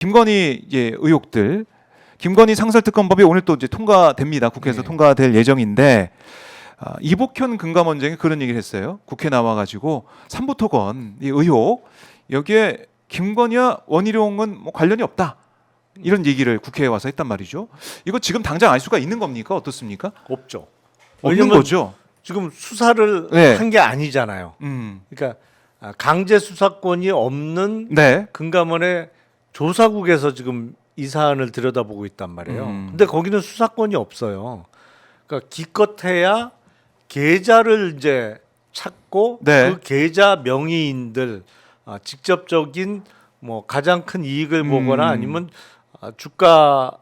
김건희 의혹들, 김건희 상설특검법이 오늘 또 이제 통과됩니다. 국회에서 통과될 예정인데 이복현 금감원장이 그런 얘기를 했어요. 국회 나와가지고 삼부토건 이 의혹 여기에 김건희와 원희룡은 뭐 관련이 없다. 이런 얘기를 국회에 와서 했단 말이죠. 이거 지금 당장 알 수가 있는 겁니까? 어떻습니까? 없죠. 없는 거죠. 지금 수사를 네. 한 게 아니잖아요. 그러니까 강제 수사권이 없는 네. 금감원의 조사국에서 지금 이 사안을 들여다보고 있단 말이에요. 근데 거기는 수사권이 없어요. 그러니까 기껏해야 계좌를 이제 찾고 네. 그 계좌 명의인들 직접적인 뭐 가장 큰 이익을 보거나 아니면 주가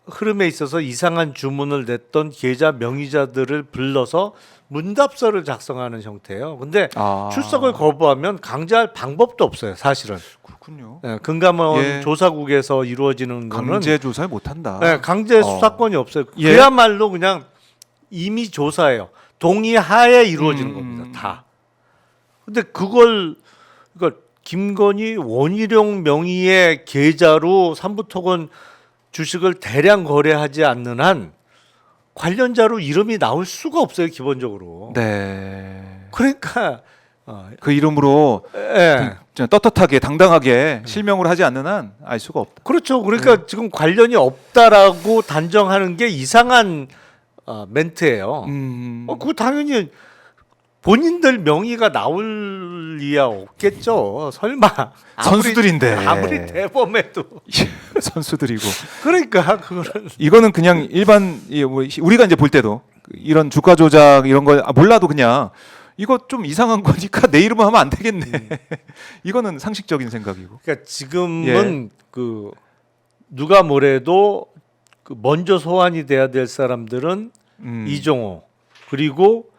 흐름에 있어서 이상한 주문을 냈던 계좌 명의자들을 불러서 문답서를 작성하는 형태예요. 근데 출석을 거부하면 강제할 방법도 없어요, 사실은. 그렇군요. 네, 금감원 조사국에서 이루어지는 거는 강제 조사를 못 한다. 네, 강제 수사권이 없어요. 그야말로 그냥 임의 조사예요. 동의하에 이루어지는 겁니다. 다. 근데 그걸 그러니까 김건희 원희룡 명의의 계좌로 삼부토건 주식을 대량 거래하지 않는 한 관련자로 이름이 나올 수가 없어요, 기본적으로. 네. 그러니까 그 이름으로 떳떳하게 당당하게 실명을 하지 않는 한 알 수가 없다. 그렇죠. 그러니까 지금 관련이 없다라고 단정하는 게 이상한 멘트예요. 그거 당연히 본인들 명의가 나올 리야 없겠죠. 설마 선수들인데 아무리 대범해도 선수들이고. 그러니까 그거는 이거는 그냥 일반 우리가 이제 볼 때도 이런 주가 조작 이런 걸 몰라도 그냥 이거 좀 이상한 거니까 내 이름을 하면 안 되겠네. 이거는 상식적인 생각이고. 그러니까 지금은 그 누가 뭐래도 그 먼저 소환이 돼야 될 사람들은 이종호 그리고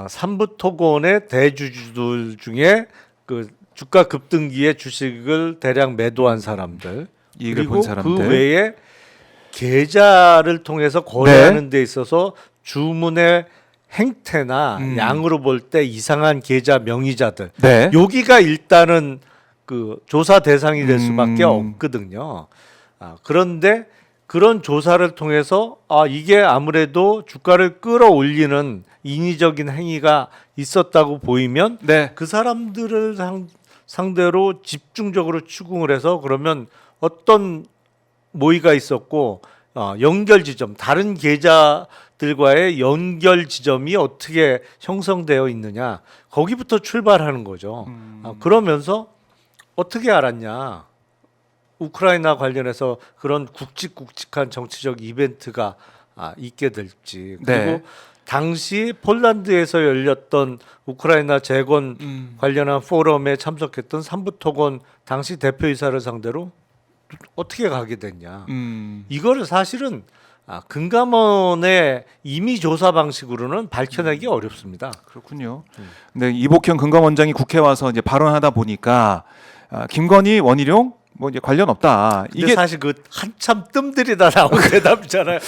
삼부토건의 대주주들 중에 그 주가 급등기에 주식을 대량 매도한 사람들 그리고 그 외에 계좌를 통해서 거래하는 데 있어서 주문의 행태나 양으로 볼 때 이상한 계좌 명의자들 여기가 일단은 그 조사 대상이 될 수밖에 없거든요. 그런데 그런 조사를 통해서 이게 아무래도 주가를 끌어올리는 인위적인 행위가 있었다고 보이면 그 사람들을 상대로 집중적으로 추궁을 해서 그러면 어떤 모의가 있었고 연결 지점 다른 계좌들과의 연결 지점이 어떻게 형성되어 있느냐 거기부터 출발하는 거죠. 그러면서 어떻게 알았냐? 우크라이나 관련해서 그런 굵직굵직한 정치적 이벤트가 있게 될지 그리고 당시 폴란드에서 열렸던 우크라이나 재건 관련한 포럼에 참석했던 삼부토건 당시 대표이사를 상대로 어떻게 가게 됐냐 이거를 사실은 금감원의 임의 조사 방식으로는 밝혀내기 어렵습니다. 그렇군요. 근데 이복현 금감원장이 국회 와서 이제 발언하다 보니까 김건희 원희룡 뭐 이제 관련 없다. 이게 사실 그 한참 뜸들이다 나온 대답이잖아요.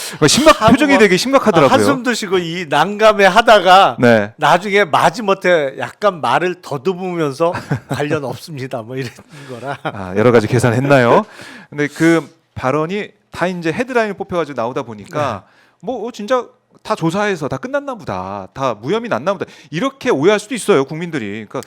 표정이 되게 심각하더라고요. 한숨도 쉬고 이 난감해 하다가 나중에 마지못해 약간 말을 더듬으면서 관련 없습니다. 뭐 이런 거라. 여러 가지 계산했나요? 근데 그 발언이 다 이제 헤드라인을 뽑혀가지고 나오다 보니까 뭐 진짜 다 조사해서 다 끝났나 보다. 다 무혐의 났나 보다. 이렇게 오해할 수도 있어요, 국민들이. 그러니까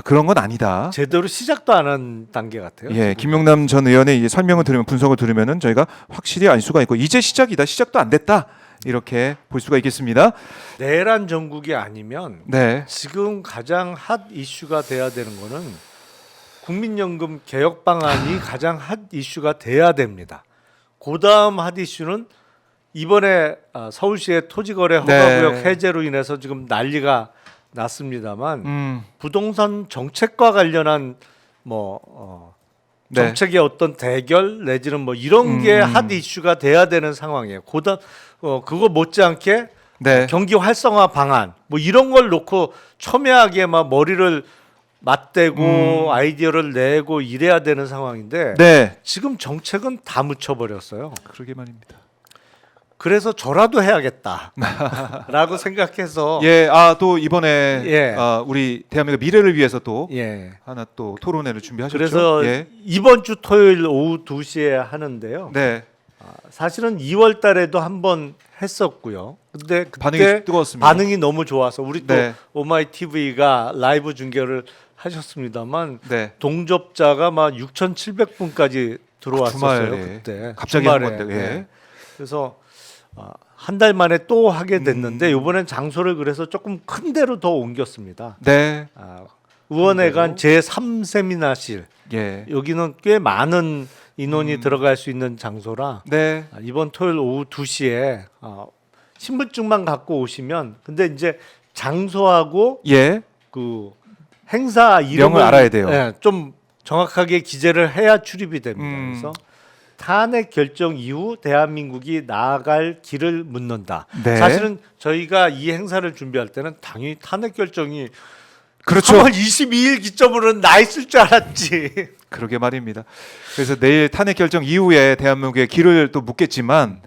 그런 건 아니다. 제대로 시작도 안 한 단계 같아요. 김용남 전 의원의 이제 설명을 들으면 분석을 들으면은 저희가 확실히 알 수가 있고 이제 시작이다. 시작도 안 됐다. 이렇게 볼 수가 있겠습니다. 내란 정국이 아니면 지금 가장 핫 이슈가 돼야 되는 거는 국민연금 개혁 방안이 가장 핫 이슈가 돼야 됩니다. 그다음 핫 이슈는 이번에 서울시의 토지거래 허가구역 해제로 인해서 지금 난리가 났습니다만 부동산 정책과 관련한 정책의 어떤 대결 내지는 뭐 이런 게 핫 이슈가 돼야 되는 상황이에요. 그거 못지않게 경기 활성화 방안 뭐 이런 걸 놓고 첨예하게 막 머리를 맞대고 아이디어를 내고 이래야 되는 상황인데 지금 정책은 다 묻혀버렸어요. 그러게 말입니다. 그래서 저라도 해야겠다라고 생각해서 예, 또 이번에 예. 우리 대한민국 미래를 위해서 또 예. 하나 또 토론회를 준비하셨죠. 그래서 예. 이번 주 토요일 오후 2시에 하는데요. 네, 사실은 2월 달에도 한번 했었고요. 근데 그때 반응이 뜨거웠습니다. 반응이 너무 좋아서 우리 또 네. 오마이 TV가 라이브 중계를 하셨습니다만 네. 동접자가 막 6,700분까지 들어왔었어요. 주말에 그때 갑자기 주말에. 한 건데. 예. 네. 그래서 한 달 만에 또 하게 됐는데 이번엔 장소를 그래서 조금 큰 데로 더 옮겼습니다. 네. 의원회관 제3세미나실 예. 여기는 꽤 많은 인원이 들어갈 수 있는 장소라 네. 이번 토요일 오후 2시에 신분증만 갖고 오시면 근데 이제 장소하고 예. 그 행사 이름을 명을 알아야 돼요. 예, 좀 정확하게 기재를 해야 출입이 됩니다. 그래서 탄핵 결정 이후 대한민국이 나아갈 길을 묻는다. 네. 사실은 저희가 이 행사를 준비할 때는 당연히 탄핵 결정이 그렇죠. 3월 22일 기점으로는 나 있을 줄 알았지. 그러게 말입니다. 그래서 내일 탄핵 결정 이후에 대한민국의 길을 또 묻겠지만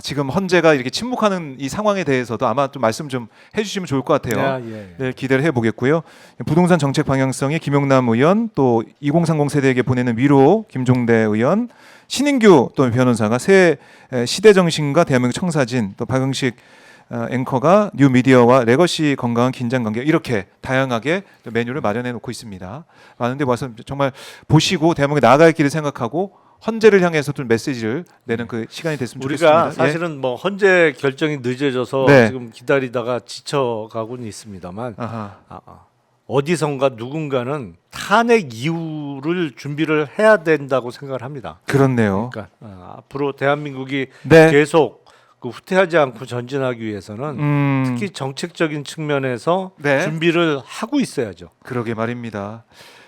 지금 헌재가 이렇게 침묵하는 이 상황에 대해서도 아마 좀 말씀 좀 해주시면 좋을 것 같아요. 예. 네, 기대를 해보겠고요. 부동산 정책 방향성에 김용남 의원 또 2030 세대에게 보내는 위로 김종대 의원, 신인규 또 변호사가 새 시대 정신과 대한민국 청사진 또 박영식 앵커가 뉴 미디어와 레거시 건강한 긴장 관계 이렇게 다양하게 메뉴를 마련해 놓고 있습니다. 많은데 와서 정말 보시고 대한민국에 나아갈 길을 생각하고 헌재를 향해서 좀 메시지를 내는 그 시간이 됐으면 좋겠습니다. 우리가 사실은 뭐 헌재 결정이 늦어져서 네. 지금 기다리다가 지쳐가고는 있습니다만 아하. 어디선가 누군가는 탄핵 이후를 준비를 해야 된다고 생각을 합니다. 그렇네요. 그러니까 앞으로 대한민국이 네. 계속 그 후퇴하지 않고 전진하기 위해서는 특히 정책적인 측면에서 네. 준비를 하고 있어야죠. 그러게 말입니다.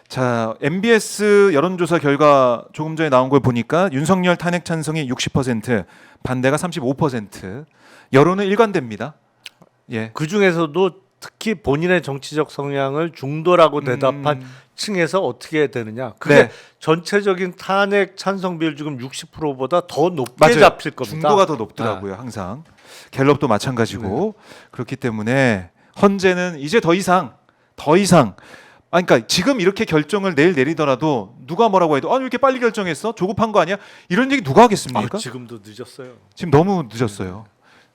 자, MBS 여론조사 결과 조금 전에 나온 걸 보니까 윤석열 탄핵 찬성이 60%, 반대가 35%. 여론은 일관됩니다. 예. 그 중에서도 특히 본인의 정치적 성향을 중도라고 대답한 층에서 어떻게 해야 되느냐. 그게 네. 전체적인 탄핵 찬성 비율 지금 60%보다 더 높게 맞아요. 잡힐 겁니다. 중도가 더 높더라고요. 항상. 갤럽도 마찬가지고. 그렇기 때문에 헌재는 이제 더 이상 그러니까 지금 이렇게 결정을 내일 내리더라도 누가 뭐라고 해도 왜 이렇게 빨리 결정했어? 조급한 거 아니야? 이런 얘기 누가 하겠습니까? 지금도 늦었어요. 지금 너무 늦었어요.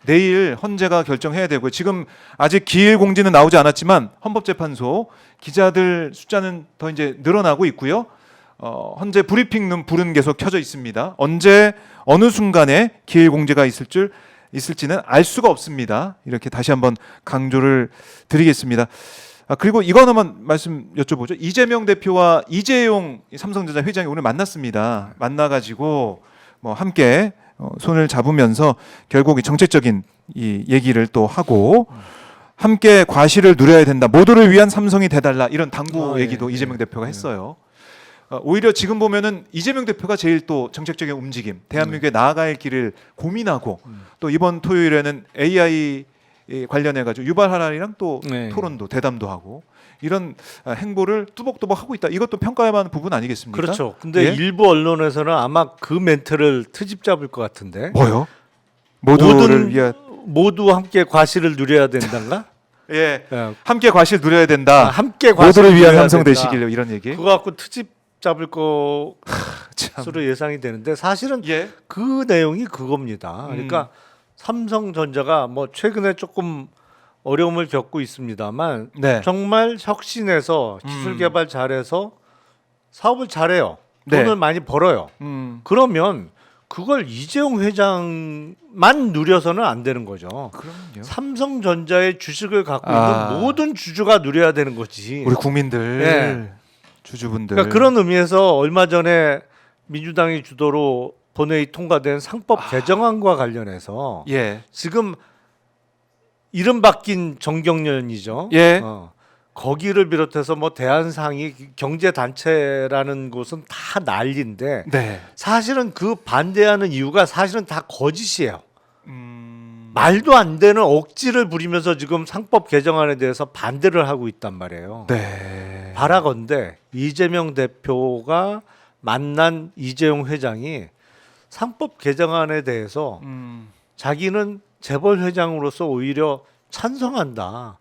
내일 헌재가 결정해야 되고요. 지금 아직 기일 공지는 나오지 않았지만 헌법재판소 기자들 숫자는 더 이제 늘어나고 있고요. 헌재 브리핑룸 불은 계속 켜져 있습니다. 언제 어느 순간에 기일 공지가 있을지는 알 수가 없습니다. 이렇게 다시 한번 강조를 드리겠습니다. 그리고 이거 하나만 말씀 여쭤보죠. 이재명 대표와 이재용 삼성전자 회장이 오늘 만났습니다. 만나가지고 뭐 함께 손을 잡으면서 결국 이 정책적인 이 얘기를 또 하고 함께 과실을 누려야 된다. 모두를 위한 삼성이 돼달라. 이런 당부 얘기도 이재명 대표가 했어요. 오히려 지금 보면은 이재명 대표가 제일 또 정책적인 움직임, 대한민국에 나아갈 길을 고민하고 또 이번 토요일에는 AI 관련해 가지고 유발 하나리랑 또 토론도 대담도 하고 이런 행보를 뚜벅뚜벅 하고 있다. 이것도 평가할 만한 부분 아니겠습니까? 그렇죠. 근데 예? 일부 언론에서는 아마 그 멘트를 트집 잡을 것 같은데. 뭐요? 모두를 위한 모두 함께 과실을 누려야 된단가? 예. 예. 함께 과실 누려야 된다. 함께 모두를 과실을 위한 누려야 삼성 된다. 되시길 이런 얘기. 그거 갖고 트집 잡을 것으로 참. 예상이 되는데 사실은 예. 그 내용이 그겁니다. 그러니까 삼성전자가 뭐 최근에 조금 어려움을 겪고 있습니다만 네. 정말 혁신해서 기술 개발 잘해서 사업을 잘해요. 네. 돈을 많이 벌어요. 그러면 그걸 이재용 회장만 누려서는 안 되는 거죠. 그럼요. 삼성전자의 주식을 갖고 있는 모든 주주가 누려야 되는 거지. 우리 국민들, 예. 주주분들. 그러니까 그런 의미에서 얼마 전에 민주당이 주도로 본회의 통과된 상법 개정안과 관련해서 예. 지금 이름 바뀐 정경련이죠. 예. 거기를 비롯해서 뭐 대한상이 경제단체라는 곳은 다 난리인데 네. 사실은 그 반대하는 이유가 사실은 다 거짓이에요. 말도 안 되는 억지를 부리면서 지금 상법 개정안에 대해서 반대를 하고 있단 말이에요. 네. 바라건대 이재명 대표가 만난 이재용 회장이 상법 개정안에 대해서 자기는 재벌 회장으로서 오히려 찬성한다.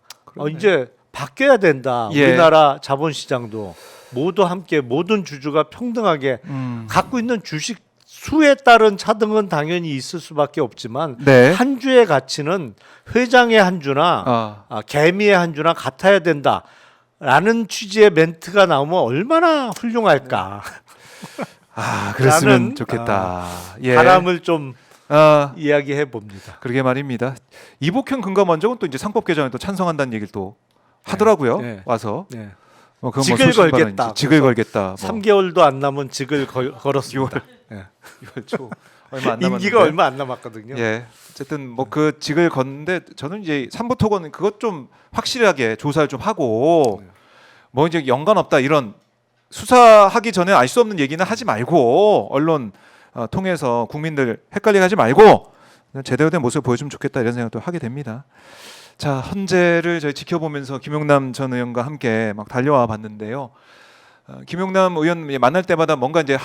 이제 바뀌어야 된다. 예. 우리나라 자본시장도 모두 함께 모든 주주가 평등하게 갖고 있는 주식 수에 따른 차등은 당연히 있을 수밖에 없지만 네. 한 주의 가치는 회장의 한 주나 개미의 한 주나 같아야 된다라는 취지의 멘트가 나오면 얼마나 훌륭할까. 그랬으면 라는, 좋겠다. 예. 바람을 좀 이야기해 봅니다. 그러게 말입니다. 이복현 금감원장은 또 이제 상법 개정에 또 찬성한다는 얘기를 또 하더라고요. 네. 와서 네. 그건 직을 소신 걸겠다. 발언이지. 직을 걸겠다. 뭐. 3개월도 안 남은 직을 걸었습니다. 6월 초 얼마 안 남았는데 임기가 얼마 안 남았거든요. 예. 어쨌든 뭐 그 직을 걷는데 저는 이제 삼부토건 그것 좀 확실하게 조사를 좀 하고 뭐 이제 연관 없다 이런 수사하기 전에 알 수 없는 얘기는 하지 말고 언론 통해서 국민들 헷갈리게 하지 말고 제대로 된 모습을 보여주면 좋겠다 이런 생각도 하게 됩니다. 자, 헌재를 저희 지켜보면서 김용남 전 의원과 함께 막 달려와 봤는데요. 김용남 의원 만날 때마다 뭔가 이제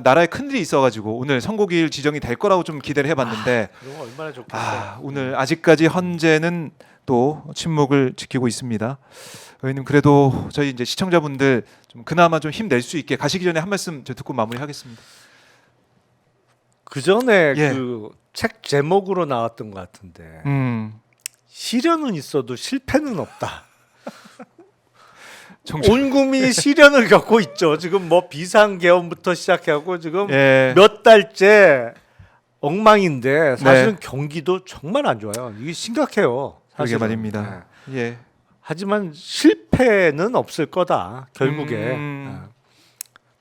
나라에 큰일이 있어가지고 오늘 선고기일 지정이 될 거라고 좀 기대를 해봤는데 그런 거 얼마나 좋겠어요. 오늘 아직까지 헌재는 또 침묵을 지키고 있습니다. 의원님 그래도 저희 이제 시청자분들 좀 그나마 좀 힘낼 수 있게 가시기 전에 한 말씀 저 듣고 마무리하겠습니다. 그 전에 예. 그 책 제목으로 나왔던 것 같은데 시련은 있어도 실패는 없다. 온 국민이 시련을 겪고 있죠. 지금 뭐 비상계엄부터 시작하고 지금 예. 몇 달째 엉망인데 사실은 네. 경기도 정말 안 좋아요. 이게 심각해요. 그러게 사실은. 말입니다. 네. 예. 하지만 실패는 없을 거다. 결국에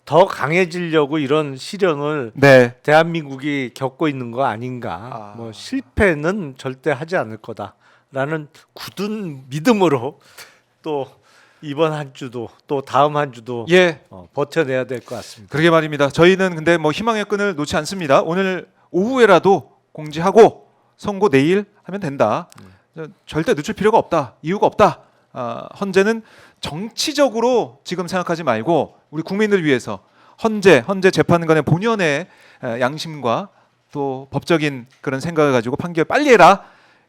더 강해지려고 이런 시련을 네. 대한민국이 겪고 있는 거 아닌가. 뭐 실패는 절대 하지 않을 거다라는 굳은 믿음으로 또 이번 한 주도 또 다음 한 주도 예. 버텨내야 될 것 같습니다. 그러게 말입니다. 저희는 근데 뭐 희망의 끈을 놓지 않습니다. 오늘 오후에라도 공지하고 선고 내일 하면 된다. 절대 늦출 필요가 없다. 이유가 없다. 헌재는 정치적으로 지금 생각하지 말고 우리 국민을 위해서 헌재 재판관의 본연의 양심과 또 법적인 그런 생각을 가지고 판결 빨리 해라.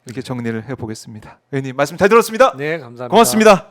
이렇게 정리를 해보겠습니다. 의원님 말씀 잘 들었습니다. 네, 감사합니다. 고맙습니다.